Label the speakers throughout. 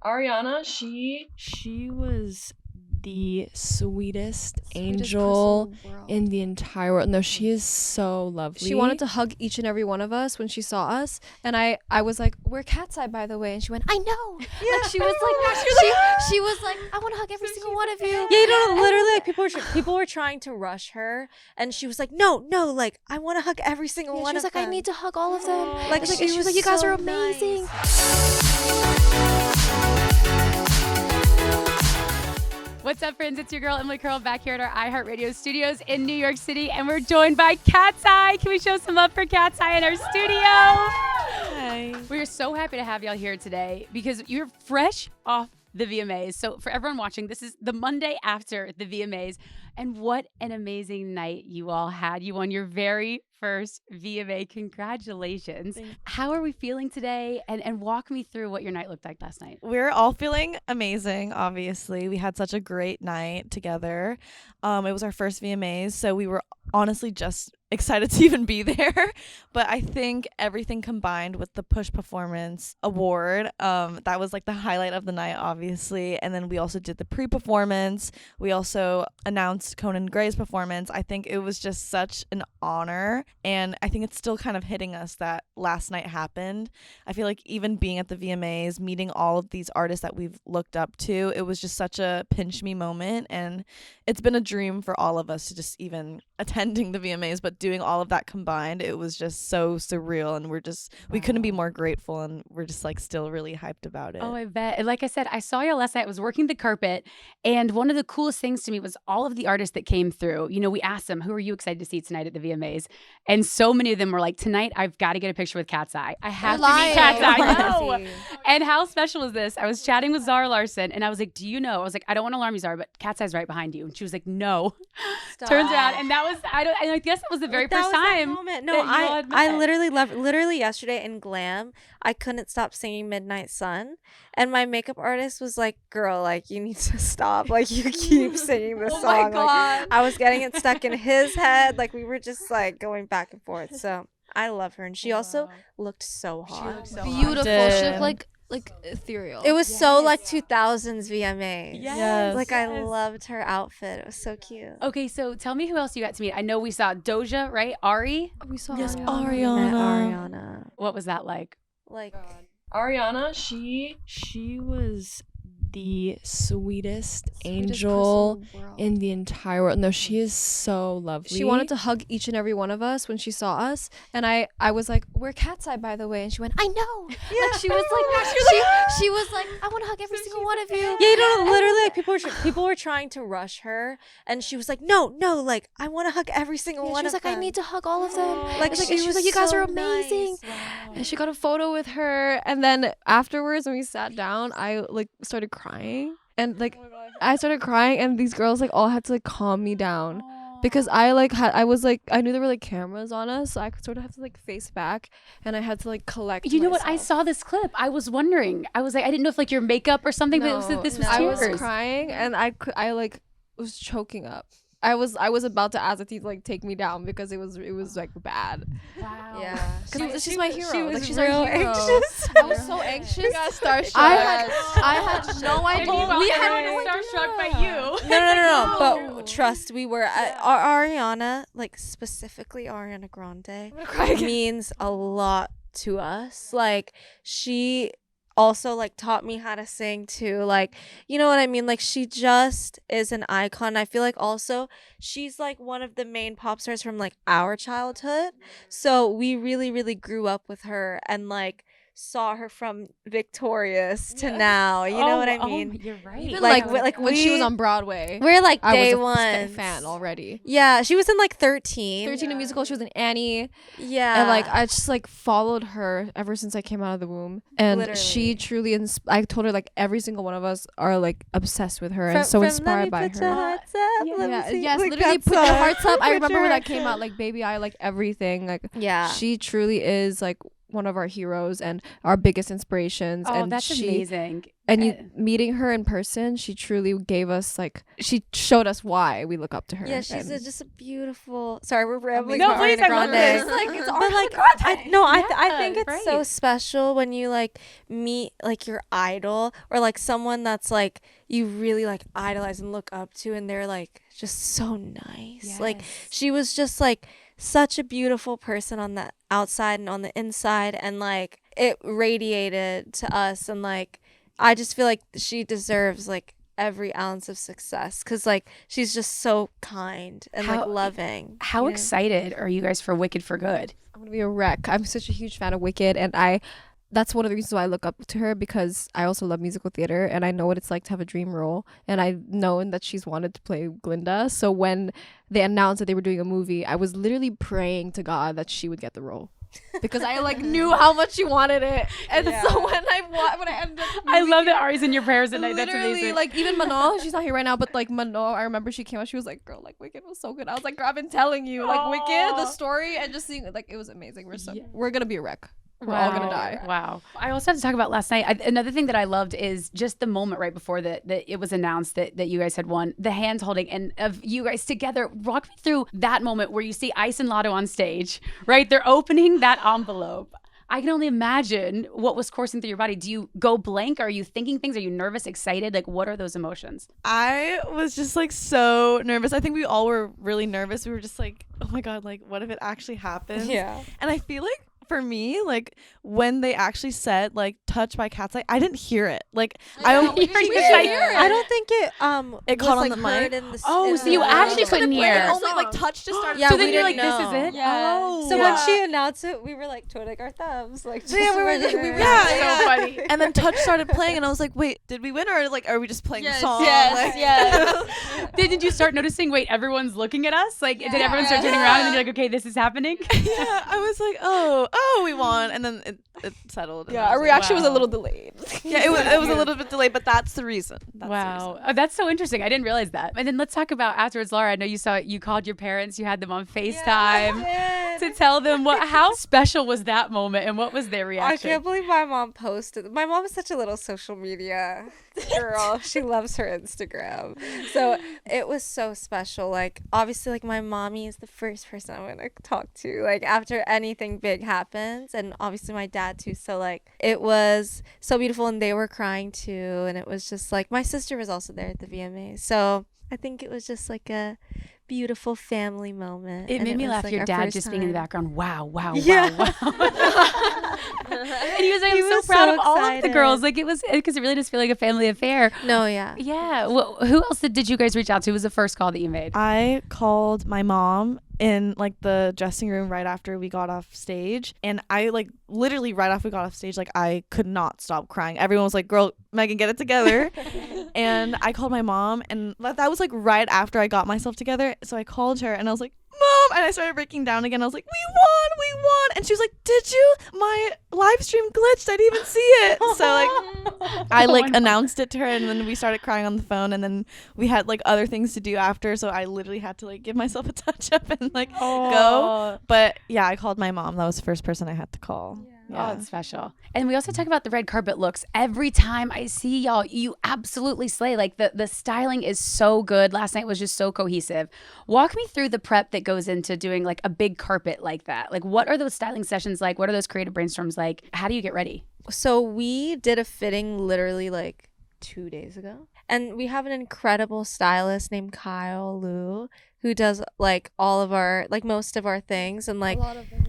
Speaker 1: Ariana, she was the sweetest angel in the entire world. No, she is so lovely.
Speaker 2: She wanted to hug each and every one of us when she saw us, and I was like, "We're KATSEYE, by the way," and she went, "I know." Yeah. Like she was like, "I want to hug every single one of you."
Speaker 3: Yeah, you know, literally, like people were trying to rush her, and she was like, "No, like I want to hug every single one."
Speaker 2: She was
Speaker 3: of
Speaker 2: like,
Speaker 3: them.
Speaker 2: "I need to hug all of them."
Speaker 3: Like
Speaker 2: she was like, "You guys are amazing."
Speaker 4: What's up, friends? It's your girl, Emily Curl, back here at our iHeartRadio studios in New York City, and we're joined by KATSEYE. Can we show some love for KATSEYE in our studio?
Speaker 3: Hi.
Speaker 4: We're so happy to have y'all here today because you're fresh off the VMAs. So for everyone watching, this is the Monday after the VMAs, and what an amazing night you all had. You won your very first VMA. Congratulations. How are we feeling today? And walk me through what your night looked like last night.
Speaker 5: We're all feeling amazing, obviously. We had such a great night together. It was our first VMAs, so we were honestly just excited to even be there. But I think everything combined with the Push Performance Award, that was like the highlight of the night, obviously. And then we also did the pre-performance. We also announced Conan Gray's performance. I think it was just such an honor. And I think it's still kind of hitting us that last night happened. I feel like even being at the VMAs, meeting all of these artists that we've looked up to, it was just such a pinch me moment. And it's been a dream for all of us to just even attending the VMAs, but doing all of that combined, it was just so surreal. And we couldn't be more grateful. And we're just like still really hyped about it.
Speaker 4: Oh, I bet. And like I said, I saw y'all last night. I was working the carpet. And one of the coolest things to me was all of the artists that came through. You know, we asked them, who are you excited to see tonight at the VMAs? And so many of them were like, tonight, I've got to get a picture with KATSEYE. I have to meet KATSEYE. I know. And how special is this? I was chatting with Zara Larson, and I was like, do you know? I was like, I don't want to alarm you, Zara, but KATSEYE's right behind you. And she was like, no.
Speaker 3: Stop.
Speaker 4: Turns around, and that was, I guess it was the very first time.
Speaker 3: No, I literally yesterday in Glam, I couldn't stop singing Midnight Sun, and my makeup artist was like, "Girl, like you need to stop. Like you keep singing this
Speaker 4: Oh
Speaker 3: song."
Speaker 4: my God.
Speaker 3: Like, I was getting it stuck in his head. Like we were just like going back and forth. So I love her, and she also looked so hot.
Speaker 2: Beautiful. She looked like ethereal.
Speaker 3: It was so like 2000s VMAs.
Speaker 4: Yes.
Speaker 3: Like I loved her outfit. It was so cute.
Speaker 4: Okay, so tell me who else you got to meet. I know we saw Doja, right? Ari?
Speaker 2: We saw
Speaker 3: Met
Speaker 5: Ariana.
Speaker 3: Ariana.
Speaker 4: What was that like?
Speaker 3: Like
Speaker 1: Ariana, she was the sweetest angel in the entire world. No, she is so lovely.
Speaker 2: She wanted to hug each and every one of us when she saw us, and I was like, "We're KATSEYE, by the way," and she went, "I know."
Speaker 3: Yeah.
Speaker 2: Like she was like, "I want to hug every single one of you."
Speaker 3: Yeah, you know, literally, like people were trying to rush her, and she was like, "No, like I want to hug every single one."
Speaker 2: She was
Speaker 3: of
Speaker 2: like, "I
Speaker 3: them.
Speaker 2: need to hug all of them."
Speaker 3: Like
Speaker 2: she was like, "You guys
Speaker 3: so
Speaker 2: are amazing."
Speaker 3: nice. Wow.
Speaker 2: And she got a photo with her, and then afterwards, when we sat down, I like started crying, and like I started crying, and these girls like all had to like calm me down. Because I knew there were like cameras on us, so I sort of had to like face back, and I had to like collect.
Speaker 4: You know what? I saw this clip. I was wondering. I was like, I didn't know if like your makeup or something, but this was
Speaker 2: I
Speaker 4: tears.
Speaker 2: was crying, and I like was choking up. I was about to ask Ati to like take me down because it was like bad.
Speaker 4: Wow.
Speaker 3: Yeah,
Speaker 2: Because she's my hero.
Speaker 3: She was
Speaker 2: like, she's
Speaker 3: real
Speaker 2: our hero.
Speaker 3: anxious.
Speaker 2: I was so anxious. I had no idea.
Speaker 4: We had starstruck by you.
Speaker 3: No. But trust, we were Ariana, like specifically Ariana Grande, means a lot to us. Like she also like taught me how to sing too, like, you know what I mean? Like she just is an icon. I feel like also she's like one of the main pop stars from like our childhood, so we really grew up with her and like saw her from Victorious to now, you know what I mean?
Speaker 4: You're right.
Speaker 2: Even
Speaker 3: Like
Speaker 2: when she was on Broadway,
Speaker 3: we're like
Speaker 2: I
Speaker 3: day
Speaker 2: was a
Speaker 3: one
Speaker 2: fan already.
Speaker 3: Yeah, she was in like 13
Speaker 2: a musical. She was in Annie.
Speaker 3: Yeah,
Speaker 2: And like I just like followed her ever since I came out of the womb, and
Speaker 3: Literally.
Speaker 2: she truly I told her like every single one of us are like obsessed with her and so inspired by her. Yes, literally put your hearts up. I remember when that came out, like Baby I, like everything, like
Speaker 3: yeah,
Speaker 2: she truly is like one of our heroes and our biggest inspirations.
Speaker 4: Oh,
Speaker 2: and
Speaker 4: that's amazing.
Speaker 2: And meeting her in person, she truly gave us she showed us why we look up to her.
Speaker 3: Yeah, she's just a beautiful. Sorry, we're rambling.
Speaker 4: No,
Speaker 3: about
Speaker 4: please,
Speaker 3: Ariana
Speaker 4: I love
Speaker 3: Grande.
Speaker 4: this. Like, it's
Speaker 3: I think it's so special when you like meet like your idol or like someone that's like you really like idolize and look up to, and they're like just so nice.
Speaker 4: Yes.
Speaker 3: Like she was just like such a beautiful person on the outside and on the inside, and like it radiated to us, and like I just feel like she deserves like every ounce of success because like she's just so kind and like loving.
Speaker 4: How excited are you guys for Wicked for Good?
Speaker 2: I'm gonna be a wreck. I'm such a huge fan of Wicked, and that's one of the reasons why I look up to her, because I also love musical theater and I know what it's like to have a dream role, and I know that she's wanted to play Glinda. So when they announced that they were doing a movie, I was literally praying to God that she would get the role. Because I like knew how much she wanted it, and so when I ended up,
Speaker 4: I love that Ari's in your prayers at night. That's
Speaker 2: literally,
Speaker 4: amazing.
Speaker 2: like even Manon, she's not here right now, but like Manon, I remember she came out, she was like, "Girl, like Wicked was so good." I was like, "Girl, I've been telling you, like Wicked, the story, and just seeing like it was amazing." We're gonna be a wreck. We're all gonna die.
Speaker 4: Wow. I also have to talk about last night. Another thing that I loved is just the moment right before that it was announced that you guys had won, the hands holding and of you guys together. Walk me through that moment where you see Ice and Lotto on stage, right? They're opening that envelope. I can only imagine what was coursing through your body. Do you go blank? Are you thinking things? Are you nervous, excited? Like, what are those emotions?
Speaker 5: I was just like so nervous. I think we all were really nervous. We were just like, oh my God, like what if it actually happens?
Speaker 3: Yeah.
Speaker 5: And I feel like for me, like when they actually said like "Touched" by KATSEYE, I didn't hear it. Like I don't
Speaker 3: I don't think it
Speaker 5: It
Speaker 3: was
Speaker 5: caught on
Speaker 3: like
Speaker 5: the
Speaker 3: heard
Speaker 5: mic?
Speaker 3: in the
Speaker 4: So you actually couldn't hear.
Speaker 5: only like "Touched" just started.
Speaker 3: Yeah,
Speaker 4: So
Speaker 3: we
Speaker 4: then you're like,
Speaker 3: didn't
Speaker 4: this is
Speaker 3: know.
Speaker 4: it?
Speaker 3: Yeah.
Speaker 4: Oh.
Speaker 3: So when she announced it, we were like twiddling our thumbs, like just
Speaker 5: Yeah, we were
Speaker 4: so funny.
Speaker 5: And then "Touched" started playing, and I was like, wait, did we win, or like are we just playing the song?
Speaker 4: Did you start noticing, wait, everyone's looking at us? Like, did everyone start turning around and then you're like, okay, this is happening?
Speaker 5: Yeah, I was like, oh, we won, and then it settled.
Speaker 2: Yeah, our reaction was a little delayed.
Speaker 5: Yeah, it was a little bit delayed, but that's the reason.
Speaker 4: Wow. Oh, that's so interesting. I didn't realize that. And then let's talk about afterwards, Laura. I know you called your parents, you had them on FaceTime to tell them how special was that moment and what was their reaction?
Speaker 3: I can't believe my mom posted. My mom is such a little social media girl. She loves her Instagram. So it was so special. Like, obviously, like my mommy is the first person I'm going to talk to, like after anything big happens. And obviously my dad too. So like it was so beautiful, and they were crying too. And it was just like my sister was also there at the VMAs. So I think it was just like a beautiful family moment.
Speaker 4: It made me laugh.
Speaker 3: Like
Speaker 4: your
Speaker 3: our
Speaker 4: dad
Speaker 3: first
Speaker 4: just being in the
Speaker 3: time.
Speaker 4: background. Wow.
Speaker 3: Yeah.
Speaker 4: And he was like, I'm so
Speaker 3: was
Speaker 4: proud
Speaker 3: so
Speaker 4: of all of the
Speaker 3: excited.
Speaker 4: girls. Like it was, because it really does feel like a family affair.
Speaker 3: No, yeah.
Speaker 4: Yeah. Well, who else did you guys reach out to? Who was the first call that you made?
Speaker 5: I called my mom in like the dressing room right after we got off stage, and I like literally right after we got off stage, like I could not stop crying. Everyone was like, "Girl, Megan, get it together." And I called my mom, and that was like right after I got myself together. So I called her and I was like, "Mom," and I started breaking down again. I was like, we won, and she was like, "Did you? My live stream glitched. I didn't even see it." So like I like announced it to her, and then we started crying on the phone, and then we had like other things to do after, so I literally had to like give myself a touch up and like go. But yeah, I called my mom. That was the first person I had to call.
Speaker 4: Oh, it's special. And we also talk about the red carpet looks. Every time I see y'all, you absolutely slay. Like the styling is so good. Last night was just so cohesive. Walk me through the prep that goes into doing like a big carpet like that. Like what are those styling sessions like? What are those creative brainstorms like? How do you get ready?
Speaker 3: So we did a fitting literally like 2 days ago. And we have an incredible stylist named Kyle Liu who does like all of our, like most of our things. And like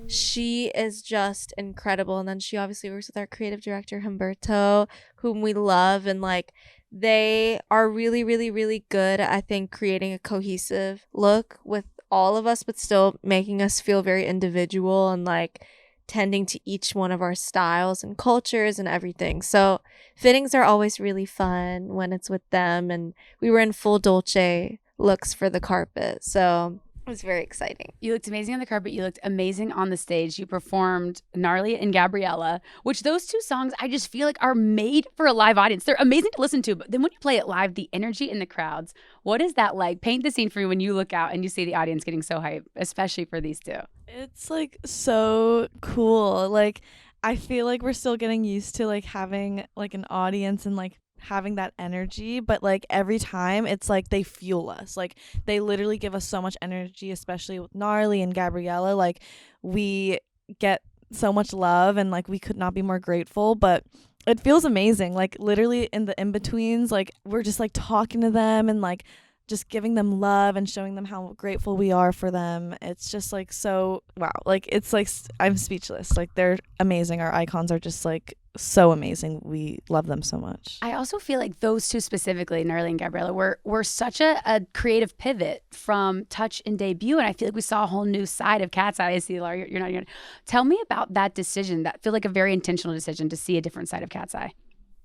Speaker 3: she is just incredible. And then she obviously works with our creative director, Humberto, whom we love. And like they are really, really, really good at, I think, creating a cohesive look with all of us, but still making us feel very individual and like tending to each one of our styles and cultures and everything. So fittings are always really fun when it's with them, and we were in full Dolce looks for the carpet, so it was very exciting.
Speaker 4: You looked amazing on the carpet. You looked amazing on the stage. You performed Gnarly and Gabriella, which those two songs I just feel like are made for a live audience. They're amazing to listen to, but then when you play it live, the energy in the crowds, what is that like? Paint the scene for me when you look out and you see the audience getting so hyped, especially for these two.
Speaker 5: It's like so cool. Like I feel like we're still getting used to like having like an audience and like having that energy, but like every time it's like they fuel us. Like they literally give us so much energy, especially with Gnarly and Gabriella. Like we get so much love and like we could not be more grateful, but it feels amazing. Like literally in the in-betweens, like we're just like talking to them and like just giving them love and showing them how grateful we are for them. It's just like so wow. Like it's like I'm speechless. Like they're amazing. Our icons are just like so amazing. We love them so much.
Speaker 4: I also feel like those two specifically, Gnarly and Gabriella, were such a creative pivot from Touch and debut, and I feel like we saw a whole new side of KATSEYE. I see, Laura, you're not. Tell me about that decision. That feel like a very intentional decision to see a different side of KATSEYE.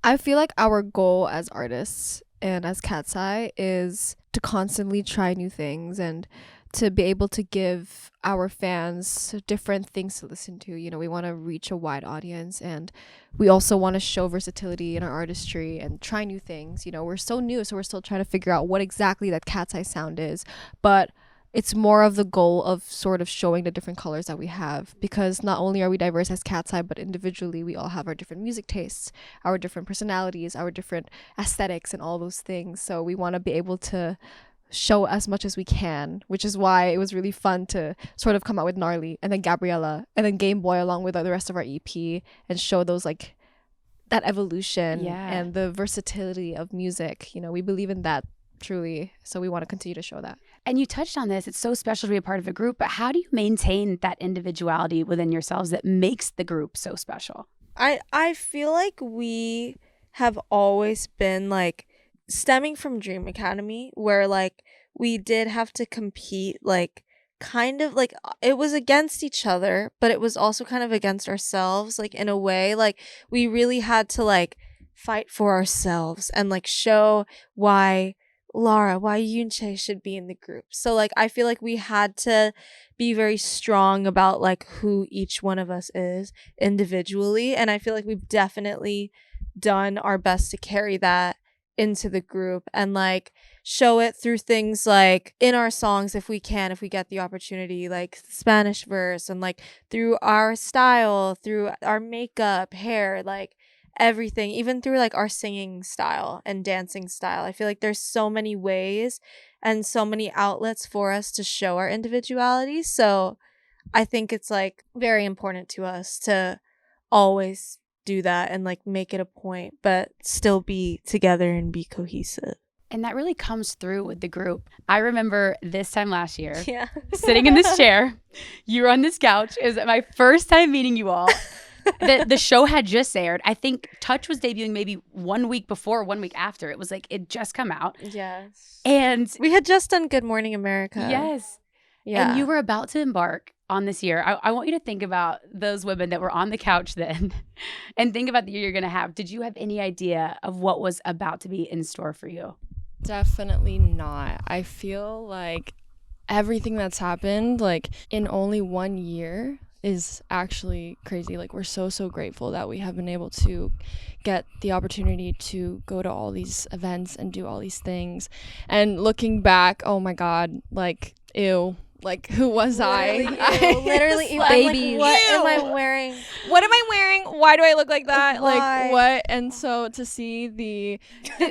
Speaker 2: I feel like our goal as artists and as KATSEYE is to constantly try new things and to be able to give our fans different things to listen to. You know, we want to reach a wide audience, and we also want to show versatility in our artistry and try new things. You know, we're so new, so we're still trying to figure out what exactly that KATSEYE sound is, but it's more of the goal of sort of showing the different colors that we have, because not only are we diverse as KATSEYE, but individually we all have our different music tastes, our different personalities, our different aesthetics and all those things. So we want to be able to show as much as we can, which is why it was really fun to sort of come out with Gnarly and then Gabriella and then Game Boy along with the rest of our EP and show those like that evolution and the versatility of music. You know, we believe in that truly, so we want to continue to show that.
Speaker 4: And you touched on this, it's so special to be a part of a group, but how do you maintain that individuality within yourselves that makes the group so special?
Speaker 3: I feel like we have always been like stemming from Dream Academy, where like we did have to compete, like kind of like it was against each other, but it was also kind of against ourselves, like in a way. Like we really had to like fight for ourselves and like show why Yoonchae should be in the group. So like I feel like we had to be very strong about like who each one of us is individually, and I feel like we've definitely done our best to carry that into the group and like show it through things like in our songs if we get the opportunity, like Spanish verse, and like through our style, through our makeup, hair, like everything, even through like our singing style and dancing style. I feel like there's so many ways and so many outlets for us to show our individuality. So I think it's like very important to us to always do that and like make it a point, but still be together and be cohesive.
Speaker 4: And that really comes through with the group. I remember this time last year,
Speaker 3: sitting
Speaker 4: in this chair, you were on this couch. It was my first time meeting you all. The show had just aired. I think Touch was debuting maybe 1 week before, 1 week after. It was like it just come out.
Speaker 3: Yes.
Speaker 4: And
Speaker 3: we had just done Good Morning America.
Speaker 4: Yes.
Speaker 3: Yeah.
Speaker 4: And you were about to embark on this year. I want you to think about those women that were on the couch then and think about the year you're going to have. Did you have any idea of what was about to be in store for you?
Speaker 1: Definitely not. I feel like everything that's happened like in only 1 year is actually crazy. Like we're so grateful that we have been able to get the opportunity to go to all these events and do all these things. And looking back, oh my God, like ew. Like who was
Speaker 3: literally,
Speaker 1: I?
Speaker 3: Literally,
Speaker 1: like,
Speaker 3: baby. What am I wearing?
Speaker 1: What am I wearing? Why do I look like that?
Speaker 3: Why?
Speaker 1: Like what? And so to see the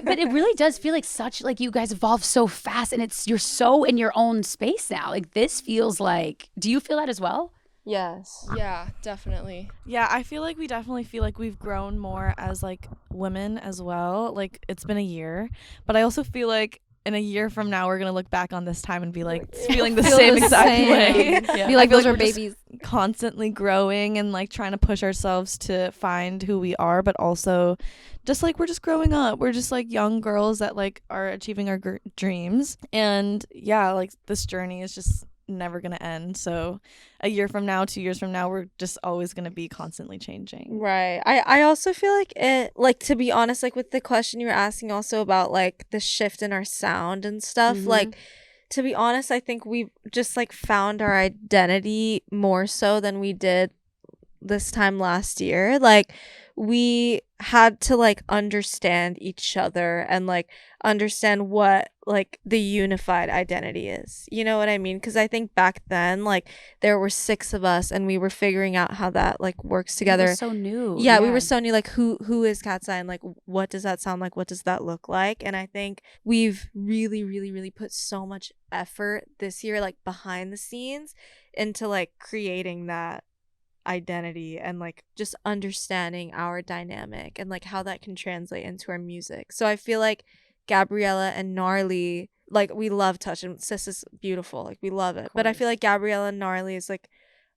Speaker 4: but it really does feel like such like you guys evolve so fast, and you're so in your own space now. Like this feels like, do you feel that as well?
Speaker 3: Yes.
Speaker 1: Yeah, definitely.
Speaker 5: Yeah, I feel like we definitely feel like we've grown more as like women as well. Like it's been a year, but I also feel like in a year from now we're gonna look back on this time and be like feeling the same exact way.
Speaker 2: Yeah. Be like those are
Speaker 5: we're just
Speaker 2: babies.
Speaker 5: constantly growing and like trying to push ourselves to find who we are, but also just like we're just growing up. We're just like young girls that like are achieving our dreams, and yeah, like this journey is just never gonna end. So a year from now, 2 years from now, we're just always gonna be constantly changing.
Speaker 3: Right. I also feel like it, like, to be honest, like with the question you were asking also about like the shift in our sound and stuff, like to be honest, I think we just like found our identity more so than we did this time last year, like we had to like understand each other and like understand what like the unified identity is. You know what I mean? Because I think back then, like there were 6 of us and we were figuring out how that like works together.
Speaker 4: It was so new.
Speaker 3: Yeah, we were so new. Like who is KATSEYE and like what does that sound like? What does that look like? And I think we've really, really, really put so much effort this year, like behind the scenes, into like creating that identity and like just understanding our dynamic and like how that can translate into our music. So I feel like Gabriella and Gnarly, like we love Touch and Sis is beautiful, like we love it, but I feel like Gabriella and Gnarly is like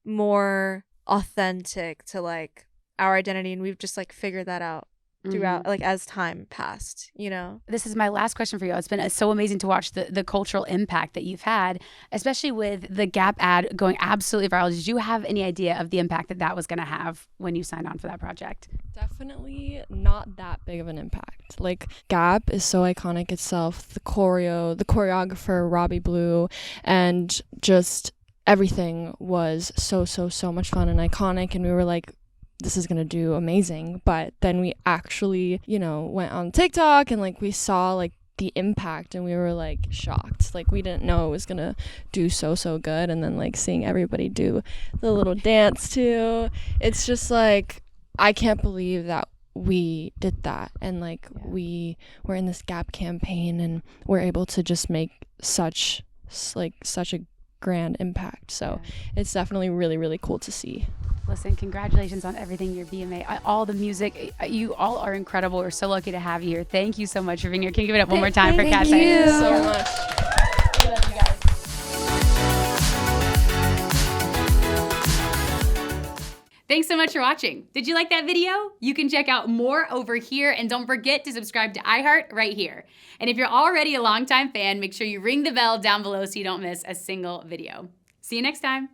Speaker 3: more authentic to like our identity, and we've just like figured that out throughout like as time passed, you know.
Speaker 4: This is my last question for you. It's been so amazing to watch the cultural impact that you've had, especially with the Gap ad going absolutely viral. Did you have any idea of the impact that was going to have when you signed on for that project?
Speaker 1: Definitely not that big of an impact. Like Gap is so iconic itself, the choreographer Robbie Blue, and just everything was so much fun and iconic, and we were like, this is gonna do amazing. But then we actually, you know, went on TikTok and like we saw like the impact, and we were like shocked. Like we didn't know it was gonna do so good, and then like seeing everybody do the little dance too, it's just like I can't believe that we did that, and like we were in this Gap campaign and we're able to just make such a grand impact. So it's definitely really cool to see.
Speaker 4: Listen, congratulations on everything, your VMA, all the music. You all are incredible. We're so lucky to have you here. Thank you so much for being here. Can you give it up one more time for KATSEYE?
Speaker 1: Thank you so much.
Speaker 4: We love you guys. Thanks so much for watching. Did you like that video? You can check out more over here, and don't forget to subscribe to iHeart right here. And if you're already a longtime fan, make sure you ring the bell down below so you don't miss a single video. See you next time.